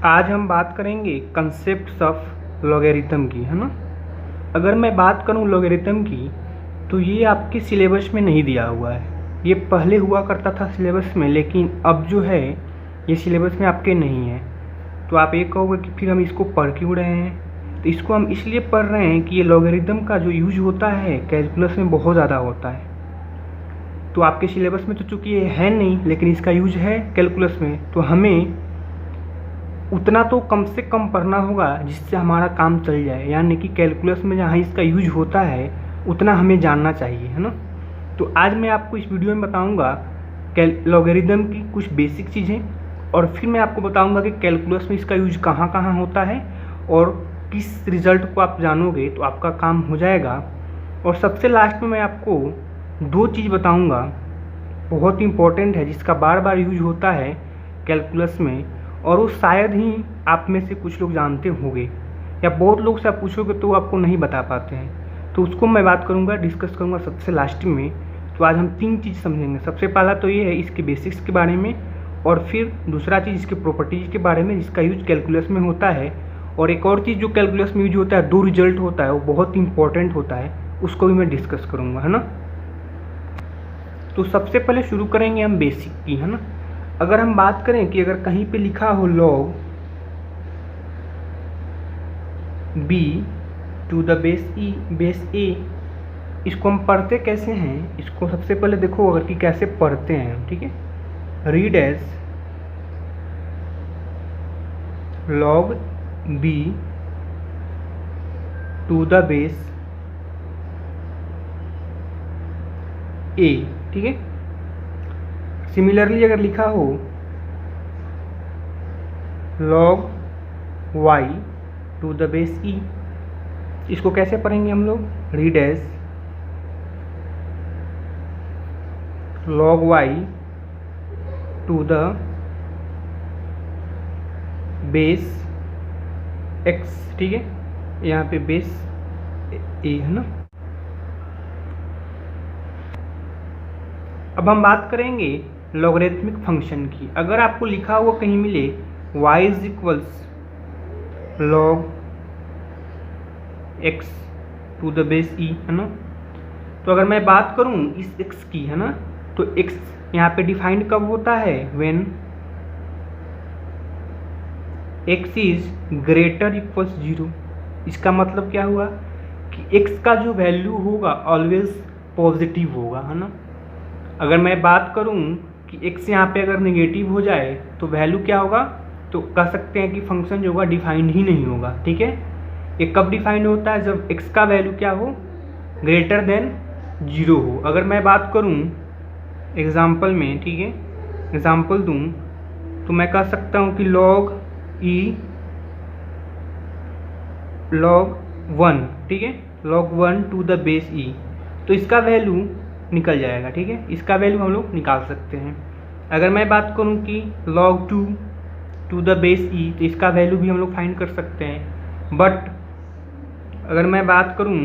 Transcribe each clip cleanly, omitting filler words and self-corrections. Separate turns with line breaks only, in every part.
आज हम बात करेंगे कंसेप्ट्स ऑफ लॉगरिथम की, है ना। अगर मैं बात करूं लॉगरिथम की तो ये आपके सिलेबस में नहीं दिया हुआ है। ये पहले हुआ करता था सिलेबस में, लेकिन अब जो है ये सिलेबस में आपके नहीं है। तो आप ये कहोगे कि फिर हम इसको पढ़ क्यों रहे हैं। तो इसको हम इसलिए पढ़ रहे हैं कि ये लॉगरिथम का जो यूज होता है कैलकुलस में बहुत ज़्यादा होता है। तो आपके सिलेबस में तो चूँकि ये है नहीं, लेकिन इसका यूज है कैलकुलस में, तो हमें उतना तो कम से कम पढ़ना होगा जिससे हमारा काम चल जाए। यानी कि कैलकुलस में जहाँ इसका यूज होता है उतना हमें जानना चाहिए, है ना। तो आज मैं आपको इस वीडियो में बताऊंगा लॉगरिथम की कुछ बेसिक चीज़ें, और फिर मैं आपको बताऊंगा कि कैलकुलस में इसका यूज कहाँ कहाँ होता है, और किस रिज़ल्ट को आप जानोगे तो आपका काम हो जाएगा। और सबसे लास्ट में मैं आपको दो चीज़ बताऊंगा बहुत इंपॉर्टेंट है, जिसका बार बार यूज होता है कैलकुलस में, और वो शायद ही आप में से कुछ लोग जानते होंगे, या बहुत लोग से आप पूछोगे तो आपको नहीं बता पाते हैं। तो उसको मैं बात करूंगा, डिस्कस करूंगा सबसे लास्ट में। तो आज हम तीन चीज़ समझेंगे। सबसे पहला तो ये है इसके बेसिक्स के बारे में, और फिर दूसरा चीज़ इसके प्रॉपर्टीज़ के बारे में जिसका यूज कैलकुलस में होता है, और एक और चीज़ जो कैलकुलस में यूज होता है, दो रिजल्ट होता है, वो बहुत इंपॉर्टेंट होता है, उसको भी मैं डिस्कस करूँगा, है ना। तो सबसे पहले शुरू करेंगे हम बेसिक की, है ना। अगर हम बात करें कि अगर कहीं पे लिखा हो log b to the base a, इसको हम पढ़ते कैसे हैं, इसको सबसे पहले देखो अगर कि कैसे पढ़ते हैं, ठीक है। Read as log b to the base a, ठीक है। सिमिलरली अगर लिखा हो log y to the base e, इसको कैसे पढ़ेंगे हम लोग, read as log y to the base x, ठीक है। यहाँ पे बेस a है ना। अब हम बात करेंगे लॉगरिथमिक फंक्शन की। अगर आपको लिखा हुआ कहीं मिले y is equals log x to the base e, है ना। तो अगर मैं बात करूं इस x की, है ना, तो x यहाँ पे डिफाइंड कब होता है, when x is greater equals 0। इसका मतलब क्या हुआ कि x का जो वैल्यू होगा ऑलवेज पॉजिटिव होगा, है ना। अगर मैं बात करूं कि x यहाँ पे अगर नेगेटिव हो जाए तो वैल्यू क्या होगा, तो कह सकते हैं कि फंक्शन जो होगा डिफाइंड ही नहीं होगा, ठीक है। ये कब डिफाइंड होता है, जब x का वैल्यू क्या हो, ग्रेटर देन 0 हो। अगर मैं बात करूं एग्जाम्पल में, ठीक है, एग्जाम्पल दूं तो मैं कह सकता हूं कि log 1, ठीक है, log 1 to the base e, तो इसका वैल्यू निकल जाएगा, ठीक है। इसका वैल्यू हम लोग निकाल सकते हैं। अगर मैं बात करूं कि log 2 to the base e, तो इसका वैल्यू भी हम लोग फाइंड कर सकते हैं। बट अगर मैं बात करूं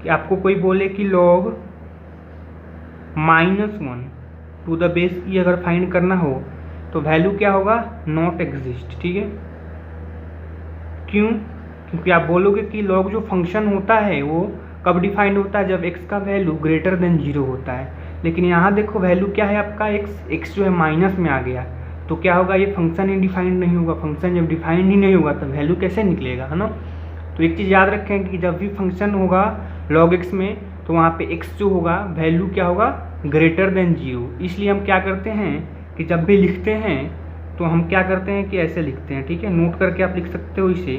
कि आपको कोई बोले कि log -1 to the base e अगर फाइंड करना हो तो वैल्यू क्या होगा, नॉट एग्जिस्ट, ठीक है। क्यों, क्योंकि आप बोलोगे कि log जो फंक्शन होता है वो कब डिफाइंड होता है, जब x का वैल्यू ग्रेटर देन 0 होता है। लेकिन यहाँ देखो वैल्यू क्या है आपका x जो है माइनस में आ गया, तो क्या होगा, ये फंक्शन ही डिफाइंड नहीं होगा। फंक्शन जब डिफाइंड ही नहीं होगा तो वैल्यू कैसे निकलेगा, है ना। तो एक चीज़ याद रखें कि जब भी फंक्शन होगा log x में, तो वहाँ पे x जो होगा वैल्यू क्या होगा, ग्रेटर देन 0। इसलिए हम क्या करते हैं कि जब भी लिखते हैं तो हम क्या करते हैं कि ऐसे लिखते हैं, ठीक है। नोट करके आप लिख सकते हो इसे,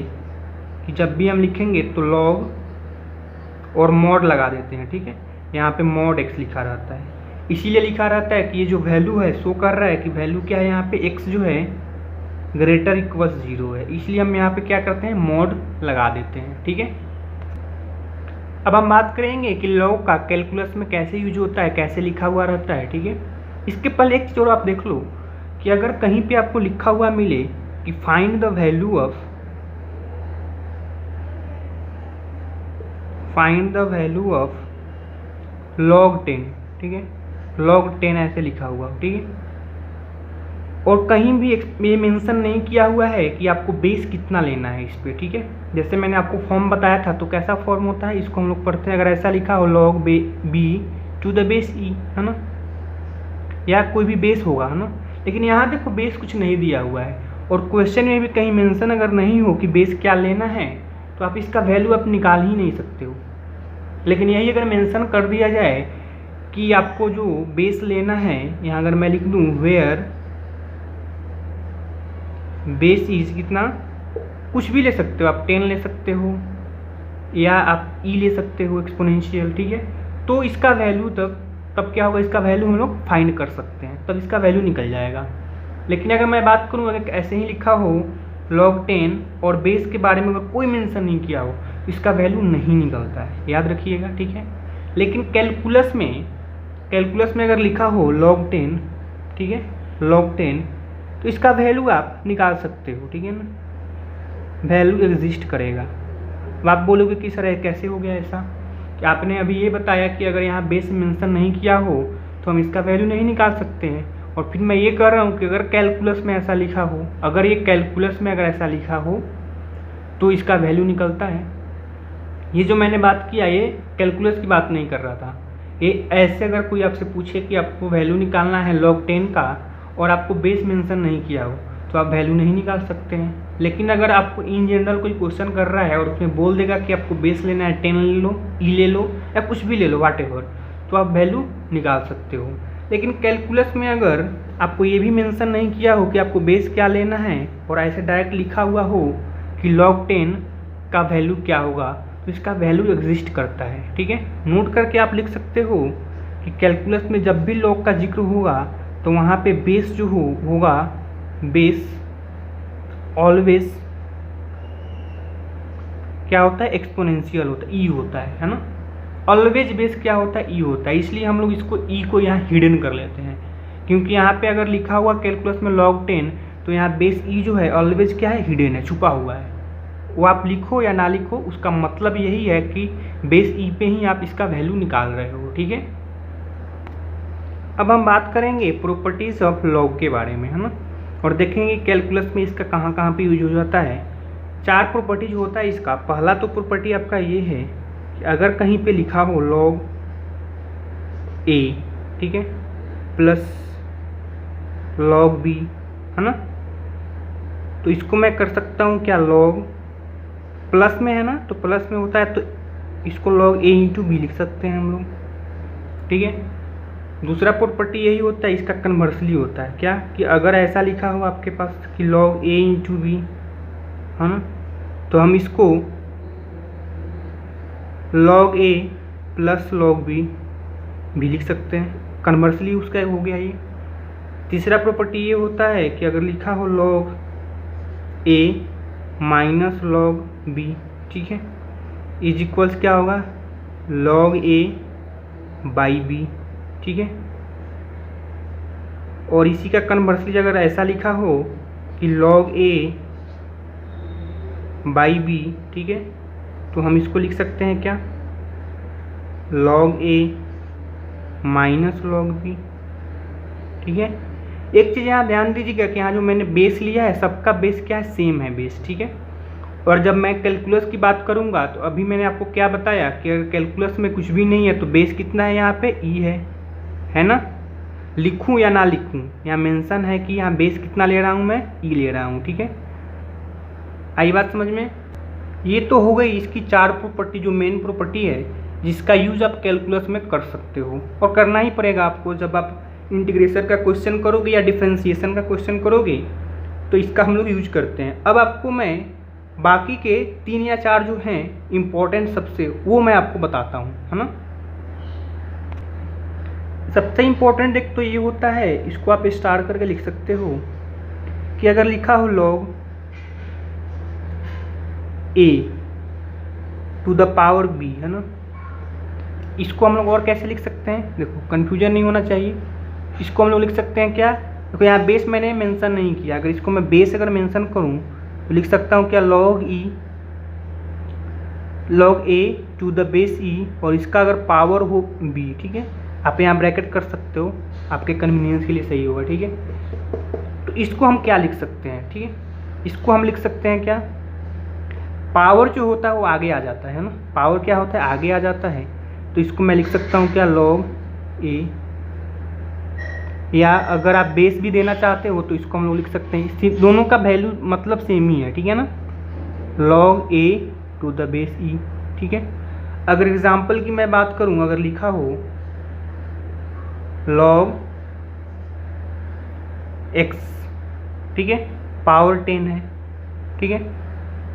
कि जब भी हम लिखेंगे तो log और mod लगा देते हैं, ठीक है। यहाँ पे mod x लिखा रहता है, इसीलिए लिखा रहता है कि ये जो वैल्यू है शो कर रहा है कि वैल्यू क्या है, यहाँ पे x जो है ग्रेटर इक्वल्स 0 है, इसलिए हम यहाँ पे क्या करते हैं, mod लगा देते हैं, ठीक है। अब हम बात करेंगे कि log का कैलकुलस में कैसे यूज होता है, कैसे लिखा हुआ रहता है, ठीक है। इसके पहले एक चीज़ और आप देख लो कि अगर कहीं पे आपको लिखा हुआ मिले कि find the value of log 10, ठीक है, log 10 ऐसे लिखा हुआ, ठीक है। और कहीं भी ये मेंशन नहीं किया हुआ है कि आपको बेस कितना लेना है इस पे, ठीक है। जैसे मैंने आपको फॉर्म बताया था, तो कैसा फॉर्म होता है इसको हम लोग पढ़ते हैं, अगर ऐसा लिखा हो log b to the base e, है ना, या कोई भी बेस होगा, है ना। लेकिन यहाँ देखो बेस कुछ नहीं दिया हुआ है, और क्वेश्चन में भी कहीं मेंशन अगर नहीं हो कि बेस क्या लेना है, तो आप इसका वैल्यू आप निकाल ही नहीं सकते हो। लेकिन यही अगर मेंशन कर दिया जाए कि आपको जो बेस लेना है, यहाँ अगर मैं लिख दूँ वेयर बेस इज कितना, कुछ भी ले सकते हो आप, 10 ले सकते हो या आप ई ले सकते हो एक्सपोनेंशियल, ठीक है। तो इसका वैल्यू तब क्या होगा, इसका वैल्यू हम लोग फाइंड कर सकते हैं, तब इसका वैल्यू निकल जाएगा। लेकिन अगर मैं बात करूँ, अगर ऐसे ही लिखा हो log 10 और बेस के बारे में अगर कोई मेंशन नहीं किया हो, इसका वैल्यू नहीं निकलता है, याद रखिएगा, ठीक है। लेकिन कैलकुलस में अगर लिखा हो log 10, ठीक है, log 10, तो इसका वैल्यू आप निकाल सकते हो, ठीक है ना, वैल्यू एग्जिस्ट करेगा। अब आप बोलोगे कि सर कैसे हो गया ऐसा, कि आपने अभी ये बताया कि अगर यहाँ बेस मेंशन नहीं किया हो तो हम इसका वैल्यू नहीं निकाल सकते हैं, और फिर मैं ये कह रहा हूँ कि अगर कैलकुलस में ऐसा लिखा हो, अगर ये कैलकुलस में अगर ऐसा लिखा हो तो इसका वैल्यू निकलता है। ये जो मैंने बात किया ये कैलकुलस की बात नहीं कर रहा था, ये ऐसे अगर कोई आपसे पूछे कि आपको वैल्यू निकालना है log 10 का और आपको बेस मेंशन नहीं किया हो, तो आप वैल्यू नहीं निकाल सकते हैं। लेकिन अगर आपको इन जनरल कोई क्वेश्चन कर रहा है और उसमें बोल देगा कि आपको बेस लेना है 10 ले लो, ई ले लो, या कुछ भी ले लो, व्हाटएवर, तो आप वैल्यू निकाल सकते हो। लेकिन कैलकुलस में अगर आपको ये भी मेंशन नहीं किया हो कि आपको बेस क्या लेना है, और ऐसे डायरेक्ट लिखा हुआ हो कि log 10 का वैल्यू क्या होगा, तो इसका वैल्यू एग्जिस्ट करता है, ठीक है। नोट करके आप लिख सकते हो कि कैलकुलस में जब भी log का जिक्र होगा तो वहाँ पे बेस जो होगा, बेस ऑलवेज क्या होता है, एक्सपोनेंशियल होता है, ई होता है ना। ऑलवेज बेस क्या होता है, ई होता है, इसलिए हम लोग इसको ई को यहाँ हिडन कर लेते हैं, क्योंकि यहाँ पे अगर लिखा हुआ कैलकुलस में log 10, तो यहाँ बेस ई जो है ऑलवेज क्या है, हिडन है, छुपा हुआ है। वो आप लिखो या ना लिखो, उसका मतलब यही है कि बेस ई पे ही आप इसका वैल्यू निकाल रहे हो, ठीक है। अब हम बात करेंगे प्रॉपर्टीज ऑफ log के बारे में, है ना, और देखेंगे कैलकुलस में इसका कहाँ कहाँ पे यूज हो जाता है। 4 प्रॉपर्टीज होता है इसका। पहला तो प्रॉपर्टी आपका ये है कि अगर कहीं पे लिखा हो log a, ठीक है, प्लस log b, है ना, तो इसको मैं कर सकता हूँ क्या, log प्लस में है ना, तो प्लस में होता है तो इसको log a इंटू बी लिख सकते हैं हम लोग, ठीक है। दूसरा प्रॉपर्टी यही होता है, इसका कन्वर्सली होता है क्या, कि अगर ऐसा लिखा हो आपके पास कि log a इंटू बी, है ना, तो हम इसको log a plus log b भी लिख सकते हैं, कन्वर्सली उसका हो गया ये। तीसरा प्रॉपर्टी ये होता है कि अगर लिखा हो log a minus log b, ठीक है, इज इक्वल्स क्या होगा, log a बाई b, ठीक है। और इसी का कन्वर्सली अगर ऐसा लिखा हो कि log a बाई b, ठीक है, तो हम इसको लिख सकते हैं क्या, log a minus log b, ठीक है। एक चीज़ यहाँ ध्यान दीजिएगा कि यहाँ जो मैंने बेस लिया है सबका बेस क्या है, सेम है बेस, ठीक है। और जब मैं कैलकुलस की बात करूँगा तो अभी मैंने आपको क्या बताया कि अगर कैलकुलस में कुछ भी नहीं है तो बेस कितना है, यहाँ पे ई है ना। लिखूँ या ना लिखूँ, यहाँ मेंशन है कि यहाँ बेस कितना ले रहा हूँ मैं, ई ले रहा हूँ, ठीक है। आई बात समझ में। ये तो हो गई इसकी 4 प्रॉपर्टी, जो मेन प्रॉपर्टी है जिसका यूज आप कैलकुलस में कर सकते हो, और करना ही पड़ेगा आपको। जब आप इंटीग्रेशन का क्वेश्चन करोगे या डिफरेंशिएशन का क्वेश्चन करोगे तो इसका हम लोग यूज करते हैं। अब आपको मैं बाकी के 3 या 4 जो हैं इम्पोर्टेंट सबसे, वो मैं आपको बताता हूँ, है ना। सबसे इम्पोर्टेंट एक तो ये होता है, इसको आप स्टार करके लिख सकते हो कि अगर लिखा हो log a to the power b, है ना, इसको हम लोग और कैसे लिख सकते हैं, देखो कंफ्यूजन नहीं होना चाहिए। इसको हम लोग लिख सकते हैं क्या, देखो यहाँ बेस मैंने मेंशन नहीं किया, अगर इसको मैं बेस अगर मेंशन करूँ तो लिख सकता हूँ क्या, log a to the base e, और इसका अगर पावर हो b, ठीक है। आप यहाँ ब्रैकेट कर सकते हो, आपके कन्वीनियंस के लिए सही होगा, ठीक है। तो इसको हम क्या लिख सकते हैं, ठीक है, इसको हम लिख सकते हैं क्या, पावर जो होता है वो आगे आ जाता है ना, पावर क्या होता है, आगे आ जाता है। तो इसको मैं लिख सकता हूँ क्या, log a, या अगर आप बेस भी देना चाहते हो तो इसको हम लोग लिख सकते हैं, दोनों का वैल्यू मतलब सेम ही है, ठीक है ना, log a to the base e, ठीक है। अगर एग्जाम्पल की मैं बात करूं, अगर लिखा हो log x, ठीक है, पावर 10 है, ठीक है,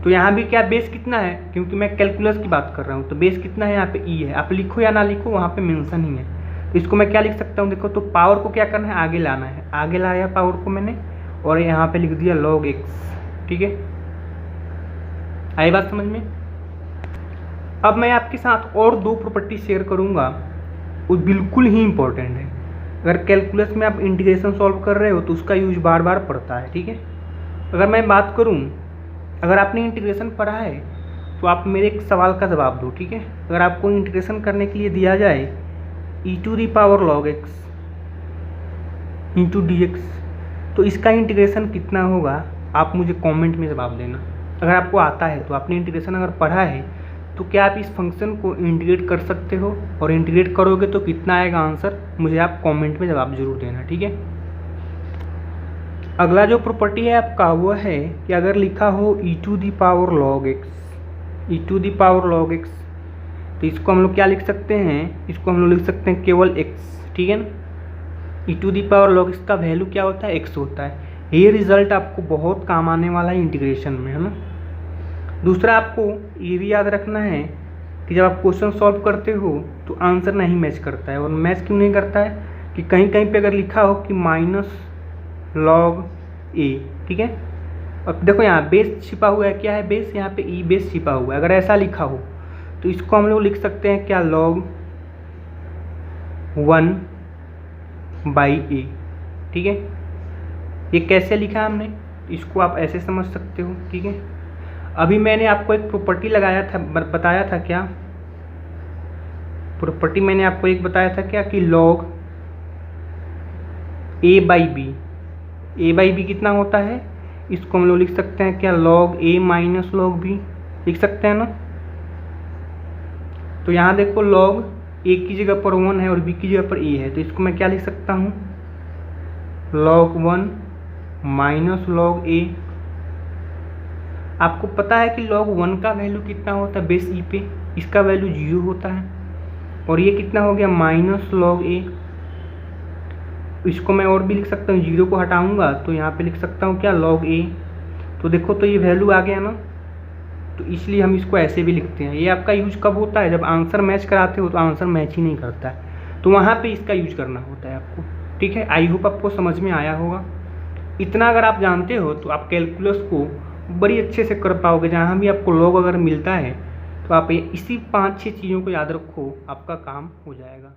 तो यहाँ भी क्या बेस कितना है, क्योंकि मैं कैलकुलस की बात कर रहा हूँ, तो बेस कितना है यहाँ पे e है, आप लिखो या ना लिखो वहाँ पे मेंशन ही है। तो इसको मैं क्या लिख सकता हूँ, देखो, तो पावर को क्या करना है, आगे लाना है, आगे लाया पावर को मैंने, और यहाँ पे लिख दिया log x, ठीक है। आई बात समझ में। अब मैं आपके साथ और दो प्रॉपर्टी शेयर करूँगा, वो बिल्कुल ही इम्पोर्टेंट है। अगर कैलकुलस में आप इंटीग्रेशन सॉल्व कर रहे हो तो उसका यूज बार बार पड़ता है, ठीक है। अगर मैं बात करूँ, अगर आपने इंटीग्रेशन पढ़ा है तो आप मेरे एक सवाल का जवाब दो, ठीक है। अगर आपको इंटीग्रेशन करने के लिए दिया जाए e to the power log x into d x, तो इसका इंटीग्रेशन कितना होगा, आप मुझे कमेंट में जवाब देना। अगर आपको आता है तो आपने इंटीग्रेशन अगर पढ़ा है तो क्या आप इस फंक्शन को इंटीग्रेट कर सकते हो, और इंटीग्रेट करोगे तो कितना आएगा आंसर, मुझे आप कमेंट में जवाब जरूर देना, ठीक है। अगला जो प्रॉपर्टी है आपका वो है कि अगर लिखा हो e to the power log x, e to the power log x, तो इसको हम लोग क्या लिख सकते हैं, इसको हम लोग लिख सकते हैं केवल x, ठीक है ना। e to the power log x का वैल्यू क्या होता है, x होता है। ये रिजल्ट आपको बहुत काम आने वाला है इंटीग्रेशन में, है ना। दूसरा आपको ये भी याद रखना है कि जब आप क्वेश्चन सॉल्व करते हो तो आंसर नहीं मैच करता है, और मैच क्यों नहीं करता है कि कहीं कहीं पे अगर लिखा हो कि -log a, ठीक है, अब देखो यहाँ बेस छिपा हुआ है, क्या है बेस, यहाँ पे ई बेस छिपा हुआ है। अगर ऐसा लिखा हो तो इसको हम लोग लिख सकते हैं क्या, log 1/a, ठीक है। ये कैसे लिखा है हमने, इसको आप ऐसे समझ सकते हो, ठीक है। अभी मैंने आपको एक प्रॉपर्टी लगाया था, बताया था क्या, प्रॉपर्टी मैंने आपको एक बताया था क्या कि log a/b कितना होता है, इसको हम लोग लिख सकते हैं क्या, log a minus log b, लिख सकते हैं ना। तो यहाँ देखो log a की जगह पर 1 है और b की जगह पर a है, तो इसको मैं क्या लिख सकता हूँ, log 1 माइनस log a। आपको पता है कि log 1 का वैल्यू कितना होता है बेस ई पे, इसका वैल्यू 0 होता है, और ये कितना हो गया माइनस log a। इसको मैं और भी लिख सकता हूँ, 0 को हटाऊंगा तो यहाँ पे लिख सकता हूँ क्या, log a। तो देखो तो ये वैल्यू आ गया ना, तो इसलिए हम इसको ऐसे भी लिखते हैं। ये आपका यूज कब होता है, जब आंसर मैच कराते हो तो आंसर मैच ही नहीं करता है, तो वहाँ पे इसका यूज करना होता है आपको, ठीक है। आई होप आपको समझ में आया होगा। इतना अगर आप जानते हो तो आप कैलकुलस को बड़ी अच्छे से कर पाओगे। जहाँ भी आपको log अगर मिलता है तो आप इसी 5-6 चीज़ों को याद रखो, आपका काम हो जाएगा।